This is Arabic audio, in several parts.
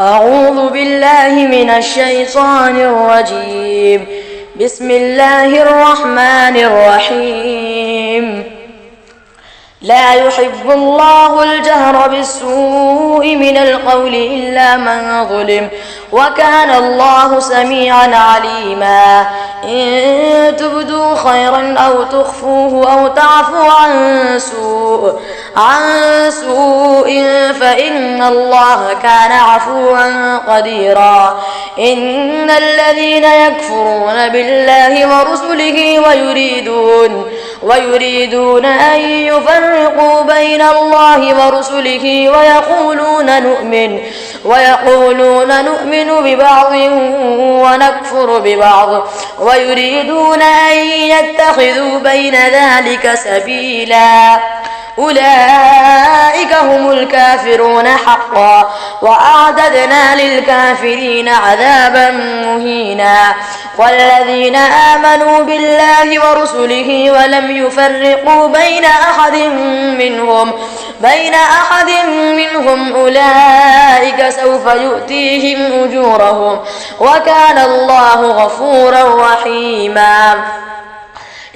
أعوذ بالله من الشيطان الرجيم. بسم الله الرحمن الرحيم. لا يحب الله الجهر بالسوء من القول إلا من ظلم، وكان الله سميعا عليما. إن تبدوا خيرا أو تخفوه أو تعفوا عن سوء فإن الله كان عفوا قديرا. إن الذين يكفرون بالله ورسله ويريدون أن يفرقوا بين الله ورسله ويقولون نؤمن ببعض ونكفر ببعض ويريدون أن يتخذوا بين ذلك سبيلا. أولئك هم الكافرون حقا، وأعتدنا للكافرين عذابا مهينا. والذين آمنوا بالله ورسله ولم يفرقوا بين أحد منهم أولئك سوف يؤتيهم أجورهم، وكان الله غفورا رحيما.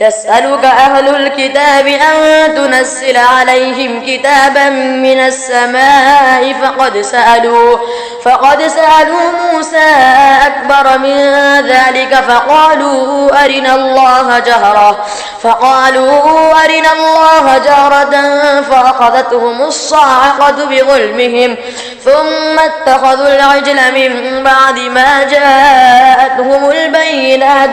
يسألك أهل الكتاب أن تنزل عليهم كتابا من السماء فقد سألوا موسى أكبر من ذلك فقالوا أرنا الله جهرة فأخذتهم الصاعقة بظلمهم ثم اتخذوا العجل من بعد ما جاءتهم البينات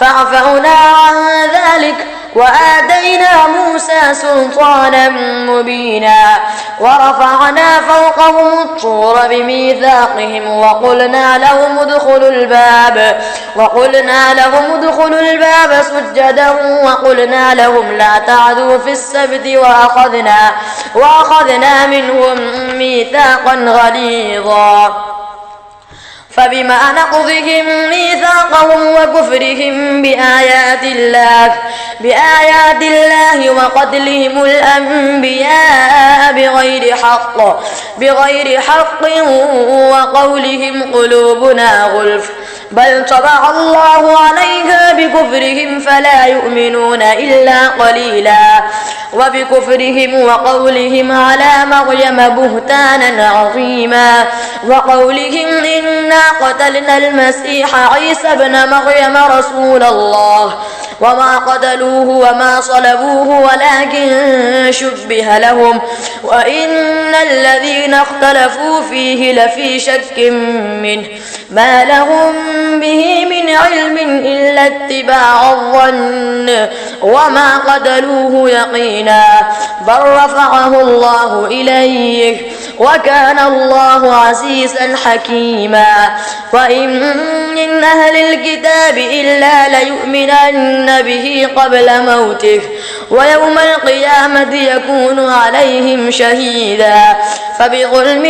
فعفونا عن ذلك وآتينا موسى سلطانا مبينا. ورفعنا فوقهم الطور بميثاقهم وقلنا لهم ادخلوا الباب سجدا وقلنا لهم لا تعدوا في السبت وأخذنا منهم ميثاقا غليظا. فبما نقضهم ميثاقهم وكفرهم بآيات الله وقتلهم الأنبياء بغير حق وقولهم قلوبنا غلف بل طبع الله عليها بكفرهم فلا يؤمنون إلا قليلا. وبكفرهم وقولهم على مريم بهتانا عظيما، وقولهم إنا قتلنا المسيح عيسى ابن مريم رسول الله وما قتلوه وما صلبوه ولكن شبه لهم، وإن الذين اختلفوا فيه لفي شك منه ما لهم به من علم إلا اتباع الظن وما قتلوه يقينا، بل رفعه الله إليه وكان الله عزيزا حكيما. وإن من أهل الكتاب إلا ليؤمنن به قبل موته ويوم القيامة يكون عليهم شهيدا. فبظلم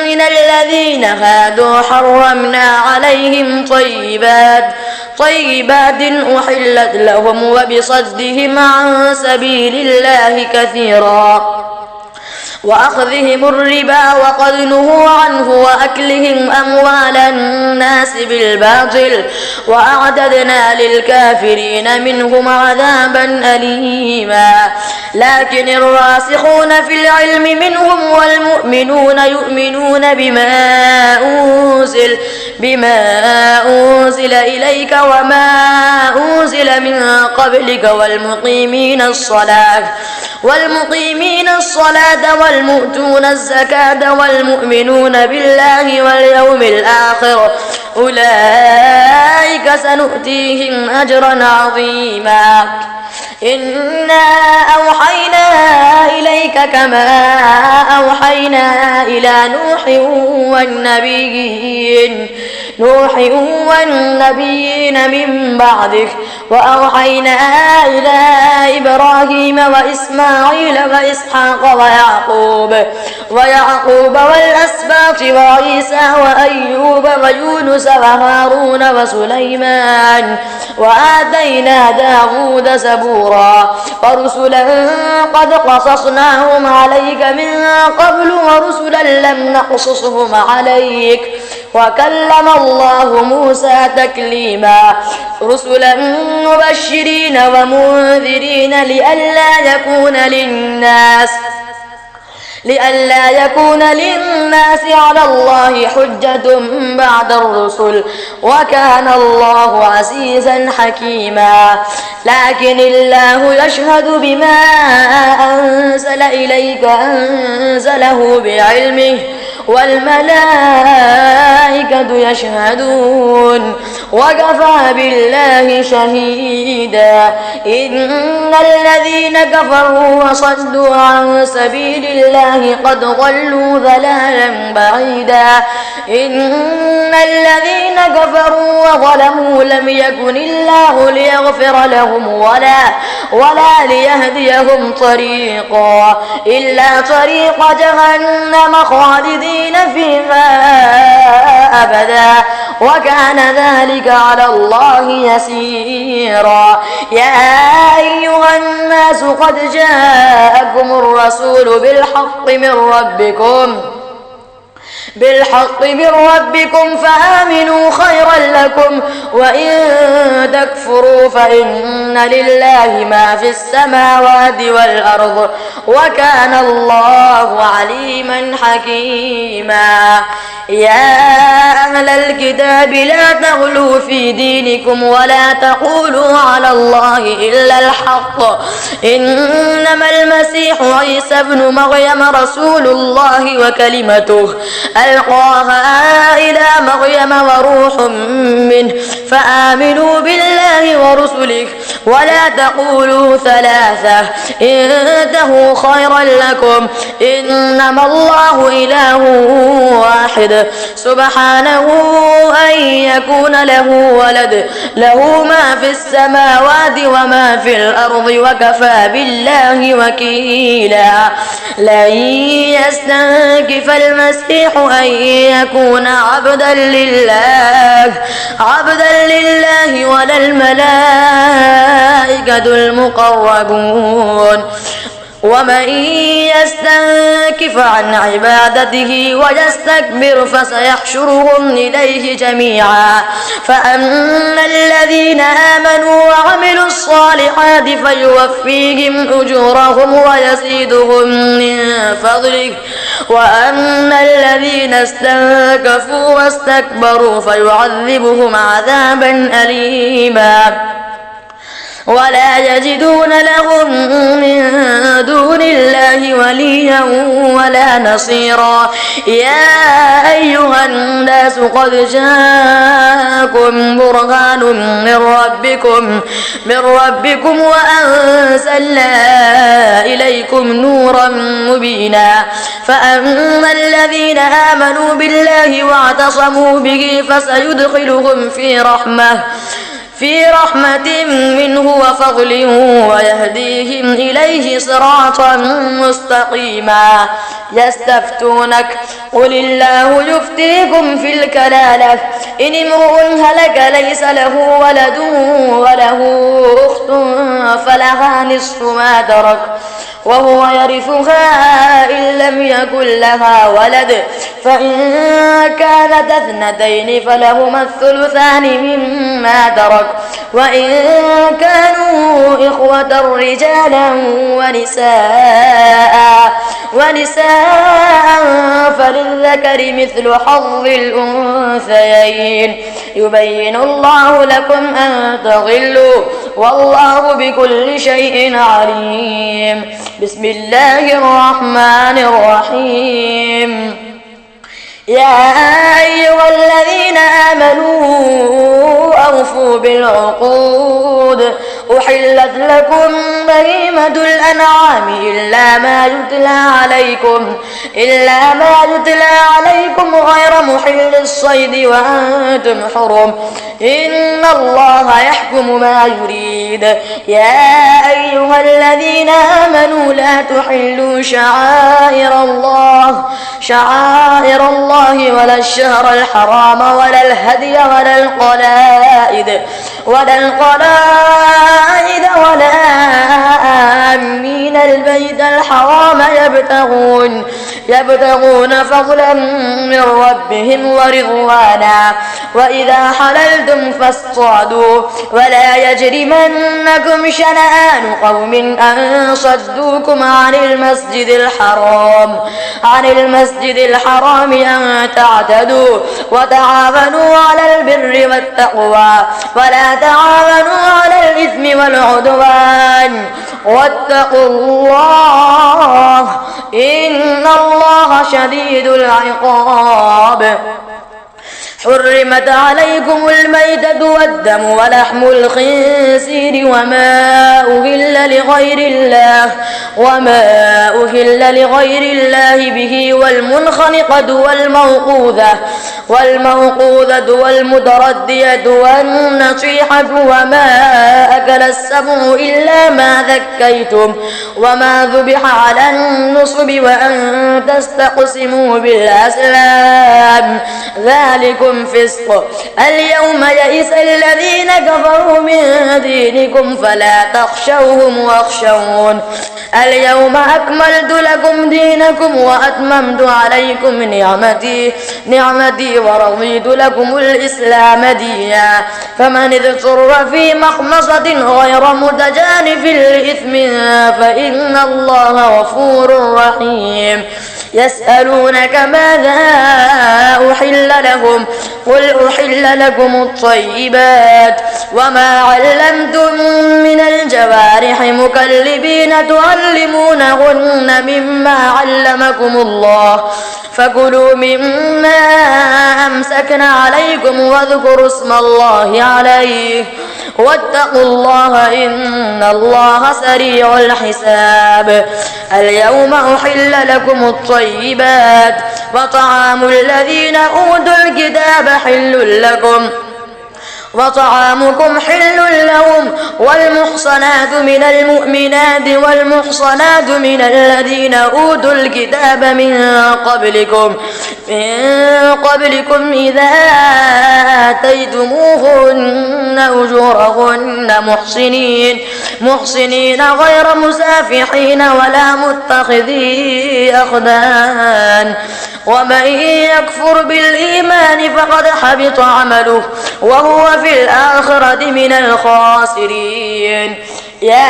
من الذين هادوا حرمنا عليهم طيبات أحلت لهم وبصدهم عن سبيل الله كثيرا وأخذهم الربا وقد نهوا عنه وأكلهم أموال الناس بالباطل وأعتدنا للكافرين منهم عذابا أليما. لكن الراسخون في العلم منهم والمؤمنون يؤمنون بما أنزل إليك وما أنزل من قبلك والمقيمين الصلاة والمؤتون الزكاة والمؤمنون بالله واليوم الآخر أولئك سنؤتيهم أجرا عظيما. إنا أوحينا إليك كما أوحينا إلى نوح والنبيين نوح والنبيين من بعدك وأوحينا إلى إبراهيم وإسماعيل وإسحاق ويعقوب والأسباط وعيسى وأيوب ويونس وهارون وسليمان وآتينا داود زبورا ورسلا قد قصصناهم عليك من قبل ورسلا لم نقصصهم عليك وكلم الله موسى تكليما رسلا مبشرين ومنذرين لئلا يكون للناس على الله حجة بعد الرسل وكان الله عزيزا حكيما لكن الله يشهد بما أنزل إليك أنزله بعلمه والملائكة يشهدون وكفى بالله شهيدا إن الذين كفروا وصدوا عن سبيل الله قد ضلوا ضلالا بعيدا إن الذين كفروا وظلموا لم يكن الله ليغفر لهم ولا ليهديهم طريقا إلا طريق جهنم خالدين فيها أبدا وكان ذلك على الله يسيرا يا أيها الناس قد جاءكم الرسول بالحق من ربكم فآمنوا خيرا لكم وإن تكفروا فإن لله ما في السماوات والأرض وكان الله عليما حكيما يا أهل الكتاب لا تغلوا في دينكم ولا تقولوا على الله إلا الحق إنما المسيح عيسى ابن مريم رسول الله وكلمته ألقاها إلى مريم وروح منه فآمنوا بالله ورسله ولا تقولوا ثلاثة انتهوا خيرا لكم إنما الله إله واحد سبحانه أن يكون له ولد له ما في السماوات وما في الأرض وكفى بالله وكيلا لن يستنكف المسيح أن يكون عبدا لله ولا الملائكة المقربون ومن يستنكف عن عبادته ويستكبر فسيحشرهم إليه جميعا فأما الذين آمنوا وعملوا الصالحات فيوفيهم أجورهم ويزيدهم من فضله وأما الذين استنكفوا واستكبروا فيعذبهم عذابا أليما ولا يجدون لهم من دون الله وليا ولا نصيرا يا أيها الناس قد جاءكم برهان من ربكم وأنزلنا إليكم نورا مبينا فأما الذين آمنوا بالله واعتصموا به فسيدخلهم في رحمة منه وفضل ويهديهم إليه صراطا مستقيما يستفتونك قل الله يفتيكم في الكلالة إن امرؤ هلك ليس له ولد وله أخت فلها نصف ما ترك وهو يرثها إن لم يكن لها ولد فإن كانت اثنتين فلهما الثلثان مما ترك وإن كانوا إخوة رجالا ونساء فللذكر مثل حظ الأنثيين يبين الله لكم أن تضلوا والله بكل شيء عليم بسم الله الرحمن الرحيم يا أيها الذين آمنوا أوفوا بالعقود أحلت لكم بهيمة الأنعام إلا ما يتلى عليكم غير محل الصيد وأنتم حرم إن الله يحكم ما يريد. يا أيها الذين آمنوا لا تحلوا شعائر الله ولا الشهر الحرام ولا الهدي ولا القلائد ولا آمين البيت الحرام يبتغون فضلا من ربهم ورضوانا وإذا حللتم فاصطادوا ولا يجرمنكم شنآن قوم أن صدوكم عن المسجد الحرام أن تعتدوا وتعاونوا على البر والتقوى ولا تعاونوا على الإثم والعدوان واتقوا الله إن الله شديد العقاب. حرمت عليكم الميتة والدم ولحم الخنزير وما أهل لغير الله به والمنخنقة والموقوذة والمتردية والنصيحة وما أكل السبع إلا ما ذكيتم وما ذبح على النصب وأن تستقسموا بالأزلام ذلكم فسق. اليوم يئس الذين كفروا من دينكم فلا تخشوهم واخشون. اليوم أكملت لكم دينكم وأتممت عليكم نعمتي ورضيت لكم الإسلام دينا فمن اضطر في مخمصة غير متجانف لإثم فإن الله غفور رحيم. يسألونك ماذا أحل لهم قل أحل لكم الطيبات وما علمتم من الجوارح مكلبين تعلمونهن مما علمكم الله فكلوا مما أمسكن عليكم واذكروا اسم الله عليه واتقوا الله إن الله سريع الحساب. اليوم أحل لكم الطيبات وطعام الذين أوتوا الكتاب حل لكم وطعامكم حل لهم والمحصنات من المؤمنات والمحصنات من الذين أوتوا الكتاب من قبلكم إذا آتيتموهن أجورهن محصنين غير مسافحين ولا متخذي أخدان ومن يكفر بالإيمان فقد حبط عمله وهو في الآخرة من الخاسرين. يا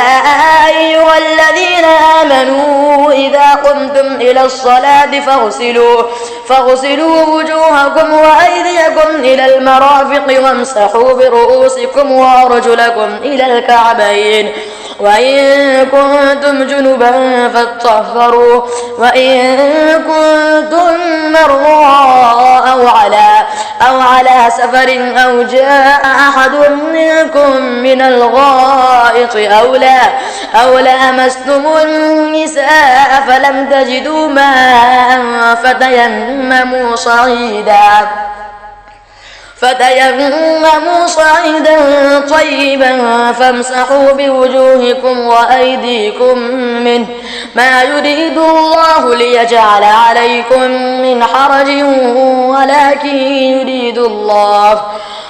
أيها الذين آمنوا إذا قمتم إلى الصلاة فاغسلوا وجوهكم وأيديكم إلى المرافق وامسحوا برؤوسكم وأرجلكم إلى الكعبين وإن كنتم جنبا فاطهروا وإن كنتم مرضى أو على سفر أو جاء أحد منكم من الغائط أو لامستم النساء فلم تجدوا ماء فتيمموا صعيدا طيبا فامسحوا بوجوهكم وأيديكم منه ما يريد الله ليجعل عليكم من حرج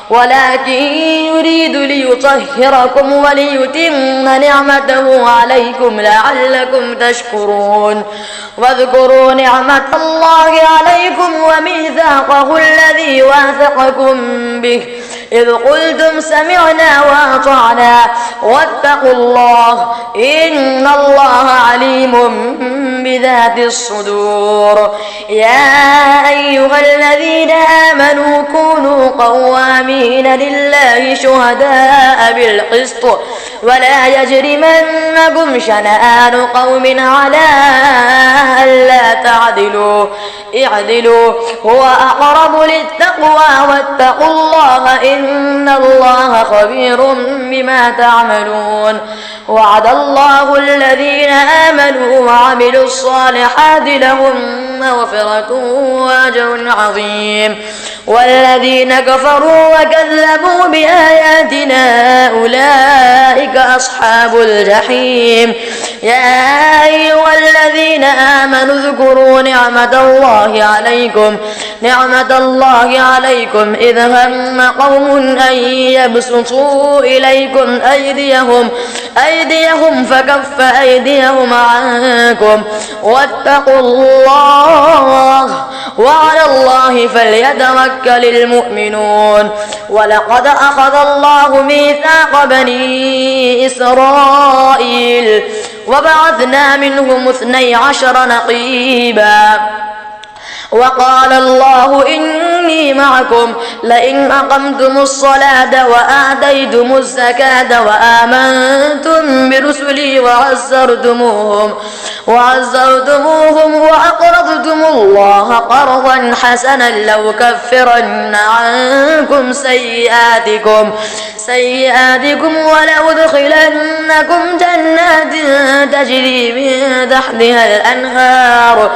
ولكن يريد ليطهركم وليتم نعمته عليكم لعلكم تشكرون. واذكروا نعمة الله عليكم وميثاقه الذي واثقكم به إذ قلتم سمعنا وأطعنا واتقوا الله إن الله عليم بذات الصدور. يا أيها الذين آمنوا كونوا قوامين لله شهداء بالقسط ولا يجرمنكم شنآن قوم على ألا تعدلوا اعدلوا هو أقرب للتقوى واتقوا الله إن الله خبير بما تعملون وعد الله الذين آمنوا وعملوا الصالحات لهم مغفرة وأجر عظيم والذين كفروا وكذبوا بآياتنا أولئك أصحاب الجحيم يا أيها الذين آمنوا اذكروا نعمة الله عليكم إذ هم قوم أن يبسطوا إليكم أيديهم فكف أيديهم عنكم واتقوا الله وعلى الله فليتوكل المؤمنون ولقد أخذ الله ميثاق بني إسرائيل وبعثنا منهم 12 نقيبا وقال الله إني معكم لئن أقمتم الصلاة وآتيتم الزكاة وآمنتم برسلي وعزرتموهم وأقرضتم الله قرضا حسنا لأكفرن عنكم سيئاتكم ولأدخلنكم جنات تجري من تحتها الأنهار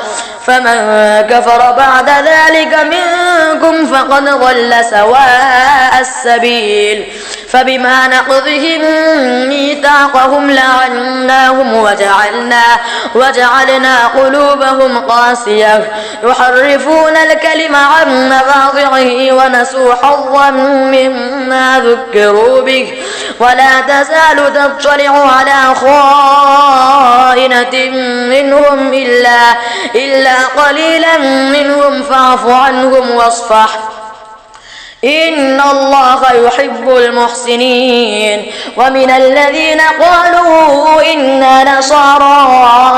فمن كفر بعد ذلك منكم فقد ضل سواء السبيل فبما نقضهم ميثاقهم لعناهم وجعلنا قلوبهم قاسية يحرفون الكلم عن مواضعه ونسوا حظا مما ذكروا به ولا تزال تطلع على خائنة منهم إلا قليلا منهم فاعف عنهم واصفح إن الله يحب المحسنين ومن الذين قالوا إنا نصارى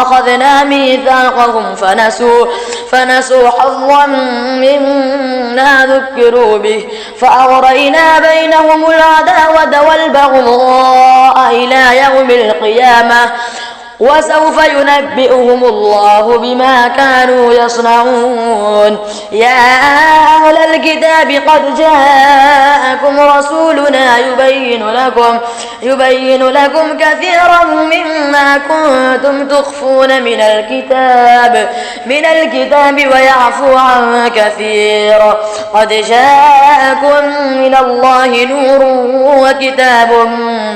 أخذنا ميثاقهم فنسوا حظا مما ذكروا به فأغرينا بينهم العداوة والبغضاء إلى يوم القيامة وسوف ينبئهم الله بما كانوا يصنعون يا أهل الكتاب قد جاءكم رسولنا يبين لكم كثيرا مما كنتم تخفون من الكتاب ويعفو عن كثير قد جاءكم من الله نور وكتاب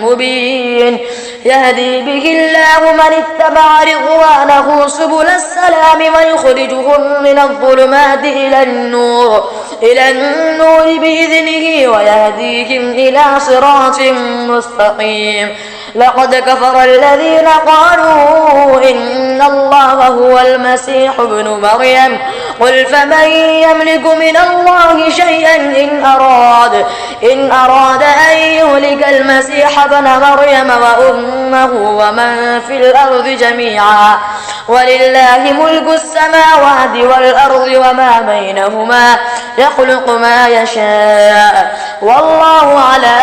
مبين يهدي به الله من اتبع رضوانه سبل السلام ويخرجهم من الظلمات إلى النور بإذنه ويهديهم إلى صراط مستقيم لقد كفر الذين قالوا إن الله هو المسيح ابن مريم قل فمن يملك من الله شيئا إن أراد أن يهلك المسيح ابن مريم وأمه ومن في الأرض جميعا ولله ملك السماوات والأرض وما بينهما يخلق ما يشاء والله على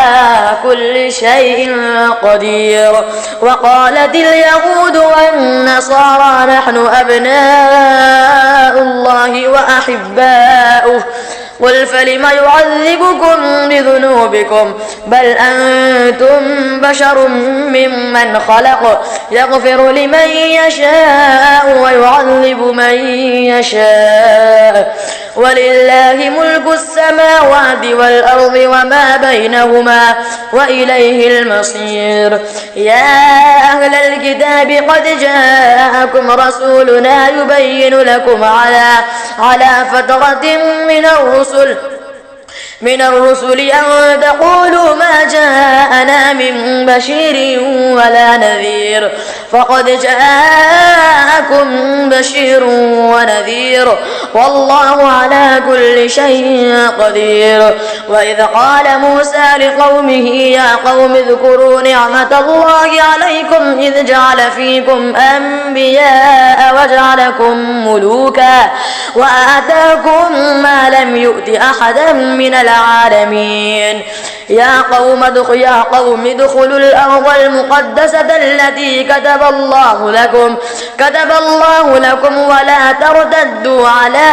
كل شيء قدير وقالت اليهود والنصارى نحن أبناء الله وأحباؤه قل فلم يعذبكم بذنوبكم بل أنتم بشر ممن خلق يغفر لمن يشاء ويعذب من يشاء ولله ملك السماوات والأرض وما بينهما وإليه المصير يا أهل الكتاب قد جاءكم رسولنا يبين لكم على فترة من الرسل أن تقولوا ما جاءنا من بشير ولا نذير فقد جاءكم بشير ونذير والله على كل شيء قدير وإذ قال موسى لقومه يا قوم اذكروا نعمة الله عليكم إذ جعل فيكم أنبياء وجعلكم ملوكا وآتاكم ما لم يؤت أحدا من العالمين. يا قوم ادخلوا الأرض المقدسة التي كتب الله لكم ولا ترتدوا على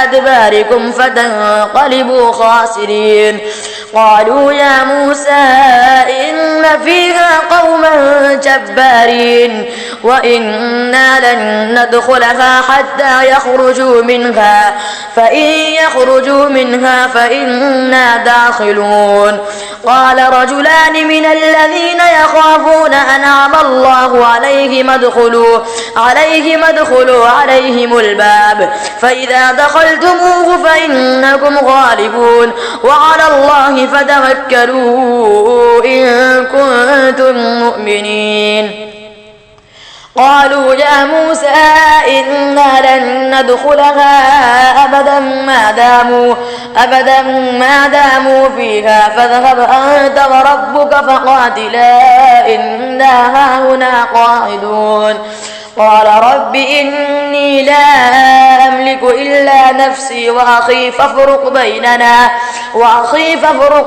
أدباركم فتنقلبوا خاسرين. قالوا يا موسى إن فيها قوما جبارين وإنا لن ندخلها حتى يخرجوا منها فإن يخرجوا منها فإنا داخلون. قال رجلان من الذين يخافون أنعم الله عليهم ادخلوا عليهم الباب فإذا دخلتموه فإنكم غالبون وعلى الله فتوكلوا إن كنتم مؤمنين. قالوا يا موسى إنا لن ندخلها أبدا ما داموا فيها فاذهب أنت وربك فقاتلا إنا هاهنا قاعدون. قال رب إني لا أملك إلا نفسي وأخي فافرق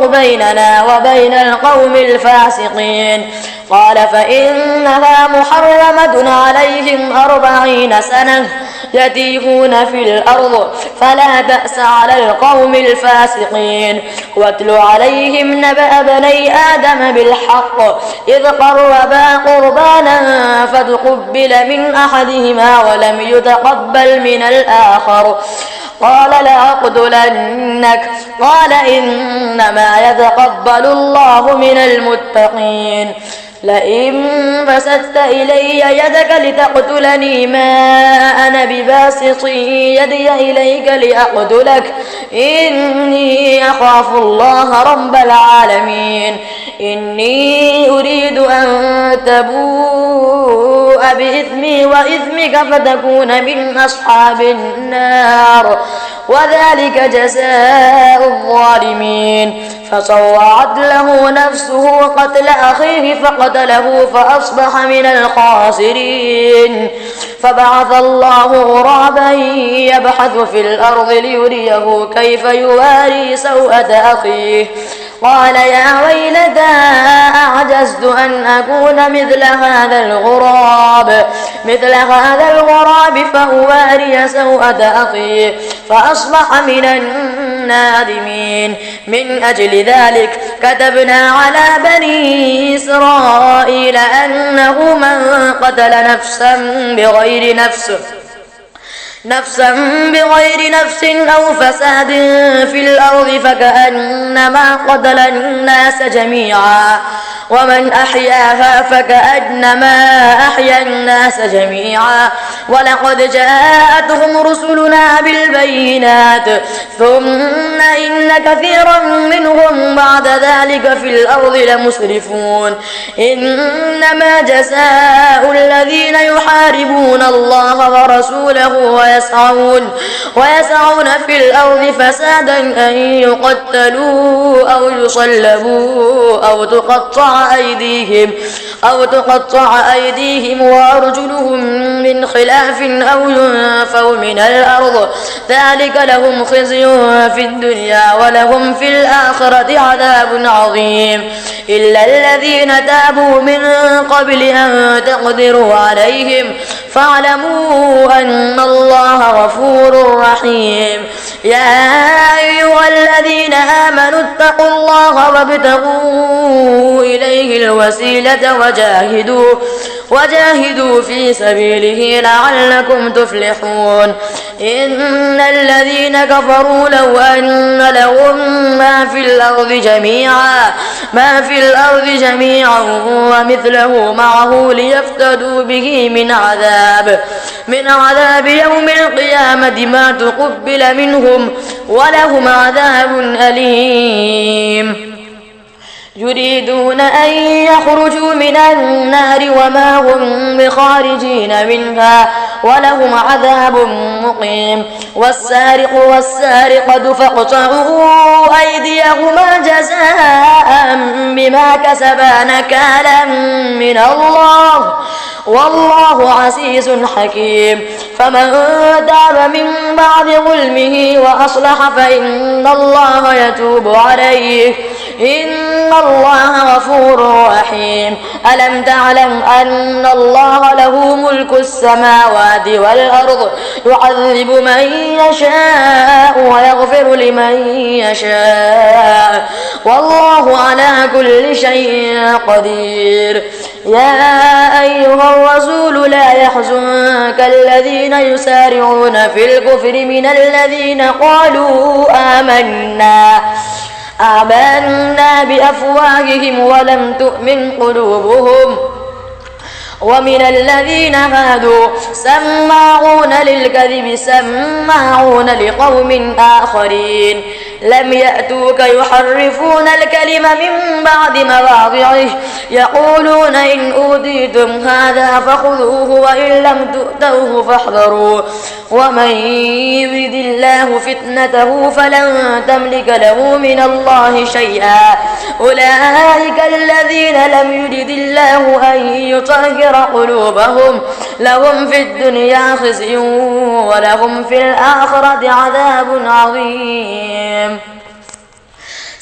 بيننا وبين القوم الفاسقين. قال فإنها محرمة عليهم 40 سنة يتيهون في الأرض فلا تأس على القوم الفاسقين. واتل عليهم نبأ بني آدم بالحق إذ قربا قربانا فتقبل من أحدهما ولم يتقبل من الآخر قال لأقتلنك قال إنما يتقبل الله من المتقين. لئن بسطت إلي يدك لتقتلني ما أنا بباسط يدي إليك لأقتلك إني أخاف الله رب العالمين. إني أريد أن تبوء بإثمي وإثمك فتكون من أصحاب النار وذلك جزاء الظالمين. فطوعت له نفسه قتل أخيه فقتله فأصبح من الخاسرين. فبعث الله غرابا يبحث في الأرض ليريه كيف يواري سوءة أخيه قال يا ويلتى أعجزت أن أكون مثل هذا الغراب فأواري سوءة أخيه فأصبح من النادمين. من أجل ذلك كتبنا على بني إسرائيل أنه من قتل نفسا بغير نفس أو فساد في الأرض فكأنما قتل الناس جميعا ومن أحياها فكأنما أحيا الناس جميعا. ولقد جاءتهم رسلنا بالبينات ثم إن كثيرا منهم بعد ذلك في الأرض لمسرفون. إنما جزاء الذين يحاربون الله ورسوله ويسعون في الأرض فسادا أن يقتلوا أو يصلبوا أو تقطع أيديهم وأرجلهم من خلاف أو ينفوا من الأرض ذلك لهم خزي في الدنيا ولهم في الآخرة عذاب عظيم. إلا الذين تابوا من قبل أن تقدروا عليهم فاعلموا أن الله غفور رحيم. يا أيها الذين آمنوا اتقوا الله وابتغوا إليه الوسيلة وجاهدوا في سبيله لعلكم تفلحون. إن الذين كفروا لو أن لهم ما في الأرض جميعا ومثله معه ليفتدوا به من عذاب يوم القيامة ما تقبل منهم ولهم عذاب أليم. يريدون أن يخرجوا من النار وما هم بخارجين منها ولهم عذاب مقيم والسارق والسارقة فاقطعوا أيديهما جزاء بما كسبا نكالا من الله والله عزيز حكيم فمن تاب من بعد ظلمه وأصلح فإن الله يتوب عليه إن الله غفور رحيم ألم تعلم أن الله له ملك السماوات والأرض يعذب من يشاء ويغفر لمن يشاء والله على كل شيء قدير يا أيها الرسول لا يحزنك الذين يسارعون في الكفر من الذين قالوا آمنا بأفواههم ولم تؤمن قلوبهم ومن الذين هادوا سماعون للكذب سماعون لقوم آخرين لم يأتوك يحرفون الكلم من بعد مواضعه يقولون إن أوتيتم هذا فخذوه وإن لم تؤتوه فاحذروا ومن يرد الله فتنته فلن تملك له من الله شيئا أولئك الذين لم يرد الله أن يطهر قلوبهم لهم في الدنيا خزي ولهم في الآخرة عذاب عظيم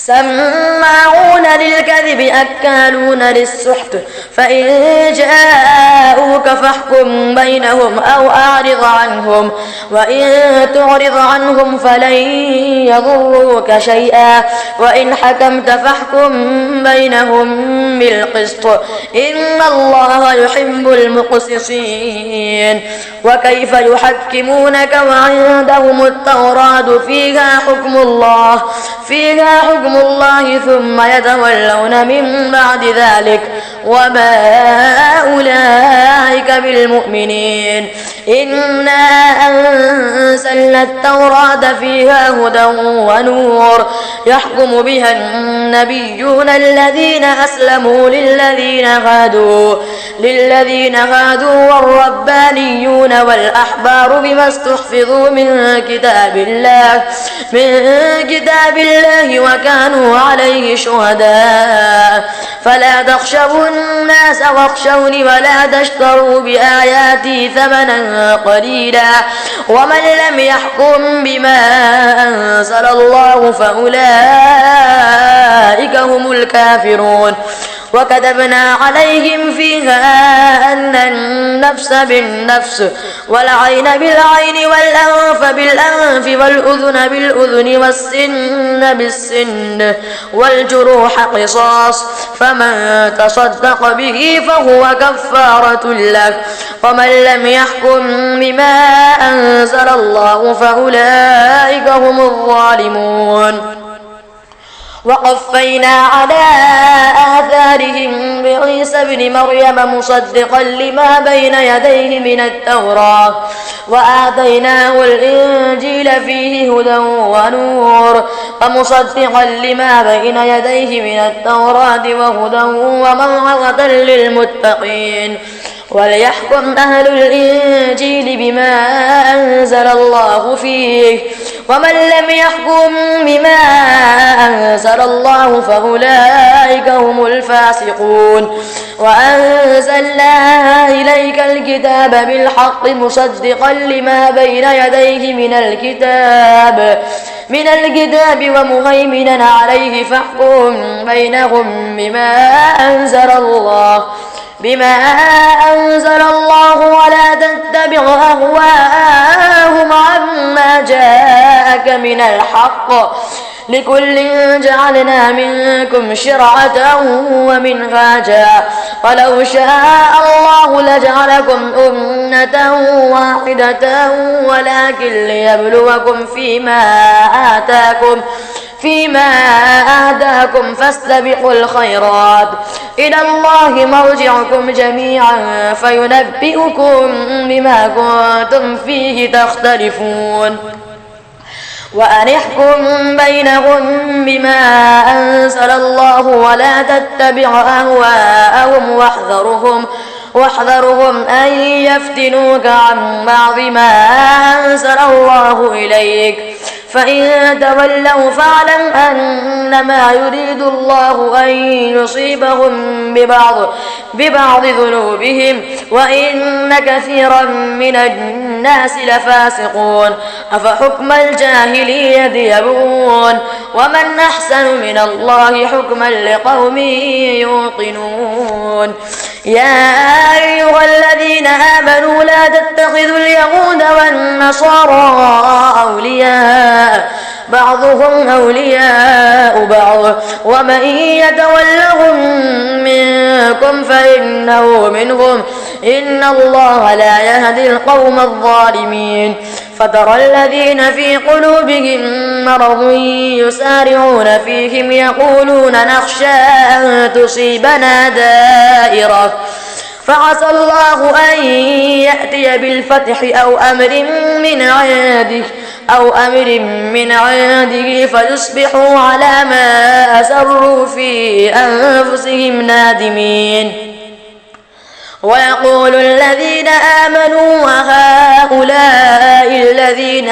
سماعون للكذب أكالون للسحت فإن جاءوك فاحكم بينهم أو أعرض عنهم وإن تعرض عنهم فلن يضروك شيئا وإن حكمت فاحكم بينهم بالقسط إن الله يحب المقسطين وكيف يحكمونك وعندهم التوراة فيها حكم الله ثم يتولون من بعد ذلك وما أولئك بالمؤمنين إنا أنزلنا التوراة فيها هدى ونور يحكم بها النبيون الذين أسلموا للذين هادوا والربانيون والأحبار بما استحفظوا من كتاب الله وكانوا عليه شهداء فلا تخشوا الناس واخشوني ولا تشتروا بآياتي ثمنا قليلا ومن لم يحكم بما أنزل الله فأولئك هم الكافرون وكتبنا عليهم فيها أن النفس بالنفس والعين بالعين والأنف بالأنف والأذن بالأذن والسن بالسن والجروح قصاص فمن تصدق به فهو كفارة له ومن لم يحكم بما أنزل الله فأولئك هم الظالمون وقفينا على آثارهم بعيسى ابن مريم مصدقا لما بين يديه من التوراة وآتيناه الإنجيل فيه هدى ونور ومصدقا لما بين يديه من التوراة وهدى وموعظة للمتقين وليحكم أهل الإنجيل بما أنزل الله فيه ومن لم يحكم بما أنزل الله فأولئك هم الفاسقون وأنزلنا إليك الكتاب بالحق مصدقا لما بين يديه من الكتاب ومهيمنا عليه فاحكم بينهم بما أنزل الله ولا تتبع أهواءهم عما جاءك من الحق لكل جعلنا منكم شرعة ومنهاجا ولو شاء الله لجعلكم أمة واحدة ولكن ليبلوكم فيما آتاكم فاستبقوا الخيرات إلى الله مرجعكم جميعا فينبئكم بما كنتم فيه تختلفون وأن احكم بينهم بما أنزل الله ولا تتبع أهواءهم واحذرهم أن يفتنوك عن بعض ما أنزل الله إليك فإن تولوا فاعلم أنما يريد الله أن يصيبهم ببعض ذنوبهم وإن كثيرا من الناس لفاسقون أفحكم الجاهلية يبغون ومن أحسن من الله حكما لقوم يوقنون يا أيها الذين آمنوا لا تتخذوا اليهود والنصارى أولياء بعضهم أولياء بعض ومن يتولهم منكم فإنه منهم إن الله لا يهدي القوم الظالمين فترى الذين في قلوبهم مرض يسارعون فيهم يقولون نخشى أن تصيبنا دائرة فعسى الله أن يأتي بالفتح أو أمر من عنده فيصبحوا على ما أسروا في أنفسهم نادمين ويقول الذين آمنوا وهؤلاء الذين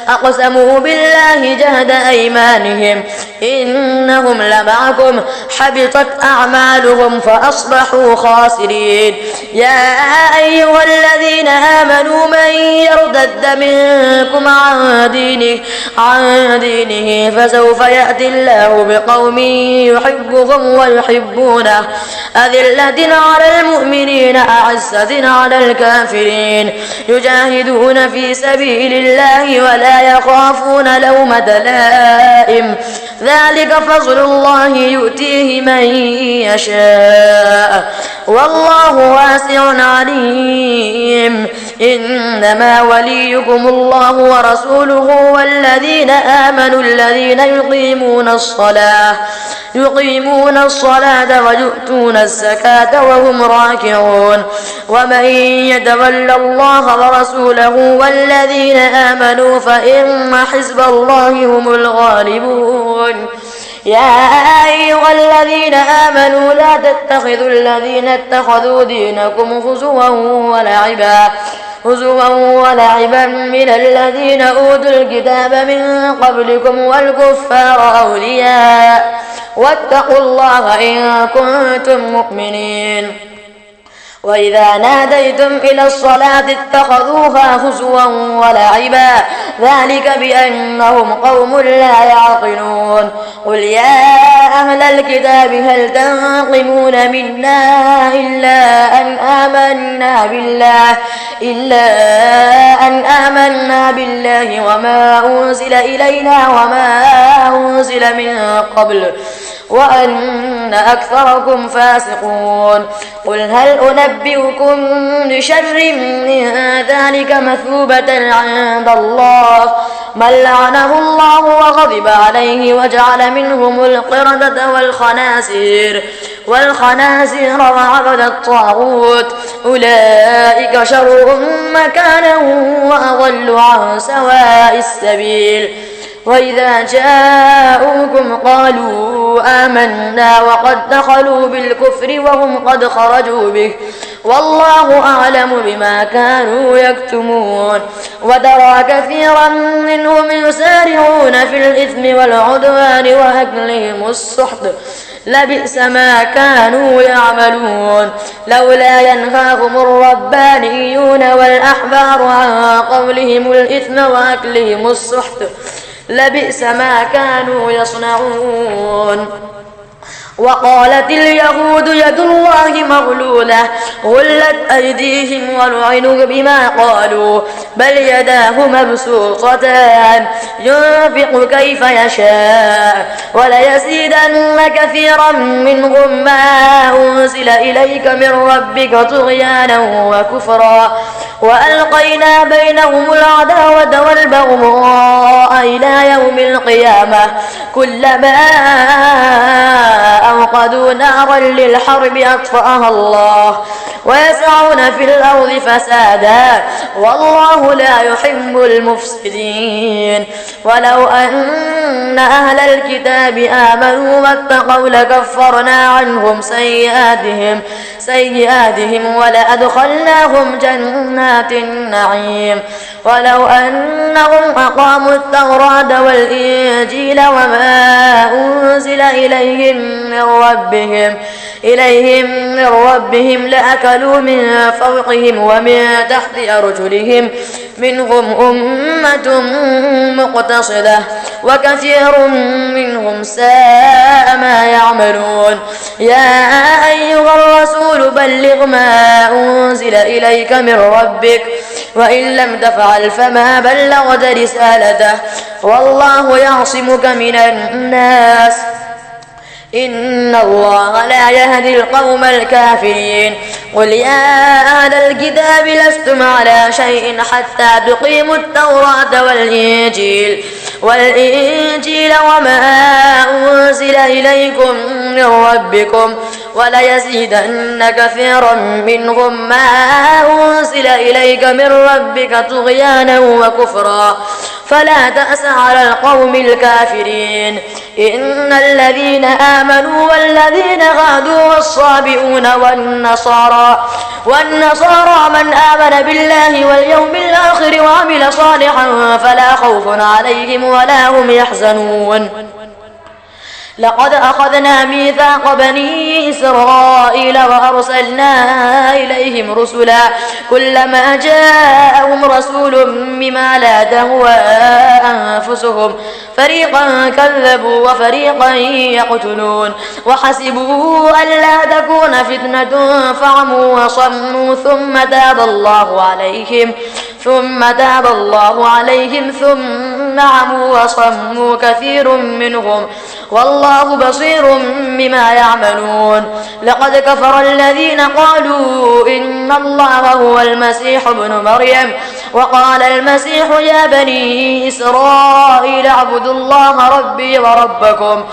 أقسموا بالله جهد أيمانهم إنهم لمعكم حبطت أعمالهم فأصبحوا خاسرين يا أيها الذين آمنوا من يرتد منكم عن دينه فسوف يأتي الله بقوم يحبهم ويحبونه أذلة على المؤمنين أعزة على الكافرين يجاهدون في سبيل الله ولا يخافون لومة لائم ذلك فضل الله يؤتيه من يشاء والله واسع عليم إنما وليكم الله ورسوله والذين آمنوا الذين يقيمون الصلاة ويؤتون الزكاة وهم راكعون ومن يتول الله ورسوله والذين آمنوا فإن حزب الله هم الغالبون يا أيها الذين آمنوا لا تتخذوا الذين اتخذوا دينكم هزوا ولعبا من الذين أوتوا الكتاب من قبلكم والكفار أولياء واتقوا الله إن كنتم مؤمنين وإذا ناديتم إلى الصلاة اتخذوها هزوا ولعبا ذلك بأنهم قوم لا يعقلون قل يا أهل الكتاب هل تنقمون منا إلا أن آمنا بالله وما أنزل إلينا وما أنزل من قبل وأن أكثركم فاسقون قل هل أنبئكم بشر من ذلك مثوبة عند الله من لعنه الله وغضب عليه وجعل منهم القردة والخنازير وعبد الطاغوت أولئك شر مكانا وأضل عن سواء السبيل وإذا جاءوكم قالوا آمنا وقد دخلوا بالكفر وهم قد خرجوا به والله أعلم بما كانوا يكتمون وترى كثيرا منهم يسارعون في الإثم والعدوان وأكلهم السحت لبئس ما كانوا يعملون لولا ينهاهم الربانيون والأحبار عن قولهم الإثم وأكلهم السحت لبئس ما كانوا يصنعون وقالت اليهود يد الله مغلولة غلت أيديهم ولعنوا بما قالوا بل يداه مبسوطتان ينفق كيف يشاء وليزيدن كثيرا منهم ما أنزل إليك من ربك طغيانا وكفرا وألقينا بينهم العداوة والبغضاء إلى يوم القيامة كلما أوقدوا نارا للحرب أطفأها الله ويسعون في الأرض فسادا والله لا يحب المفسدين. ولو أن أهل الكتاب آمنوا واتقوا لكفرنا عنهم سيئاتهم ولأدخلناهم جنات النعيم. ولو أنهم أقاموا التوراة والإنجيل وما أنزل إليهم من ربهم لأكلوا من فوقهم ومن تحت أرجلهم منهم أمة مقتصدة وكثير منهم ساء ما يعملون. يا أيها الرسول بلغ ما أنزل إليك من ربك وإن لم تفعل فما بلغت رسالته والله يعصمك من الناس إن الله لا يهدي القوم الكافرين. قل يا أهل الكتاب لستم على شيء حتى تقيموا التوراة والإنجيل وما أنزل إليكم من ربكم وليزيدن كثيرا منهم ما أنزل إليك من ربك طغيانا وكفرا فلا تأس على القوم الكافرين. إن الذين آمنوا والذين هادوا والصابئون والنصارى من آمن بالله واليوم الآخر وعمل صالحا فلا خوف عليهم ولا هم يحزنون. لقد أخذنا ميثاق بني إسرائيل وأرسلنا إليهم رسلا كلما جاءهم رسول بما لا تهوى أنفسهم فريقا كذبوا وفريقا يقتلون وحسبوا ألا تكون فتنة فعموا وصموا ثم تاب الله عليهم ثم عموا وصموا كثير منهم والله بصير بما يعملون. لقد كفر الذين قالوا إن الله هو المسيح ابن مريم وقال المسيح يا بني إسرائيل اعبدوا الله ربي وربكم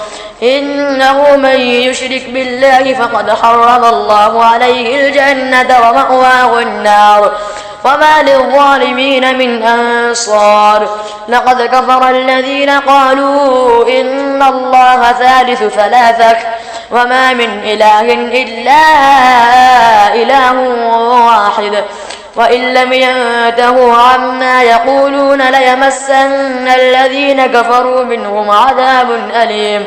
إنه من يشرك بالله فقد حرم الله عليه الجنة ومأواه النار وما للظالمين من أنصار. لقد كفر الذين قالوا إن الله ثالث ثلاثة وما من إله إلا إله واحد وإن لم ينتهوا عما يقولون ليمسن الذين كفروا منهم عذاب أليم.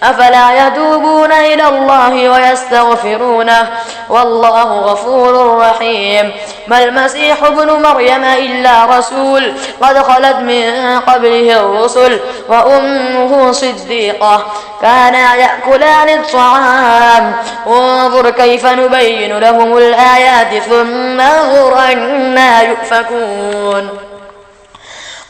أفلا يتوبون إلى الله ويستغفرونه والله غفور رحيم. ما المسيح ابن مريم إلا رسول قد خلت من قبله الرسل وأمه صديقة كانا يأكلان الطعام انظر كيف نبين لهم الآيات ثم انظر أنا يؤفكون.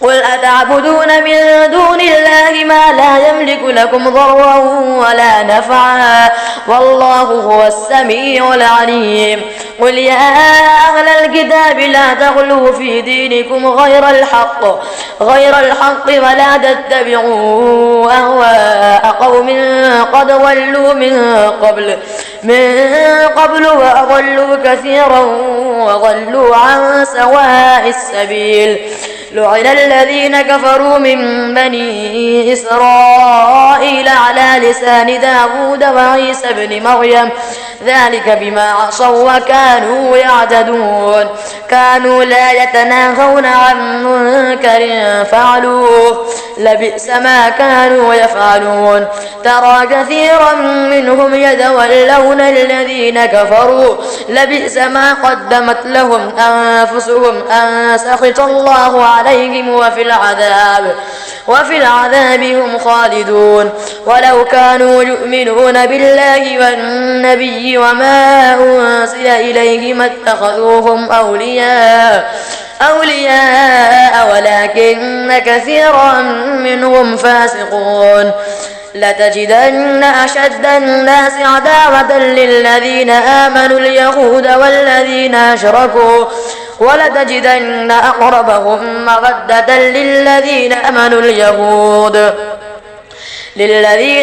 قل أتعبدون من دون الله ما لا يملك لكم ضرا ولا نفعا والله هو السميع العليم. قل يا أهل الكتاب لا تغلوا في دينكم غير الحق ولا تتبعوا أهواء قوم قد ضلوا من قبل وأضلوا كثيرا وضلوا عن سواء السبيل. لعن الذين كفروا من بني إسرائيل على لسان داود وعيسى بن مريم ذلك بما عصوا وكانوا يعتدون. كانوا لا يتناهون عن منكر فعلوه لبئس ما كانوا يفعلون. ترى كثيرا منهم يتولون الذين كفروا لبئس ما قدمت لهم أنفسهم أن سخط الله عليهم وفي العذاب هم خالدون. ولو كانوا يؤمنون بالله والنبي وما أنزل إليه ما اتخذوهم أولياء ولكن كثيرا منهم فاسقون. لتجدن أشد الناس عداوة للذين آمنوا اليهود والذين أشركوا ولتجدن أقربهم مودة للذين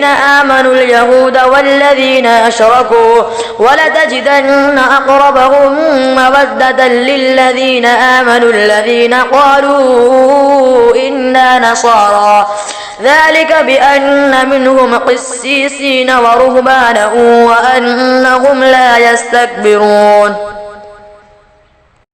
آمنوا اليهود والذين أشركوا ولتجدن أقربهم مودة للذين آمنوا الذين قالوا إنا نصارى ذلك بأن منهم قسيسين ورهبانا وأنهم لا يستكبرون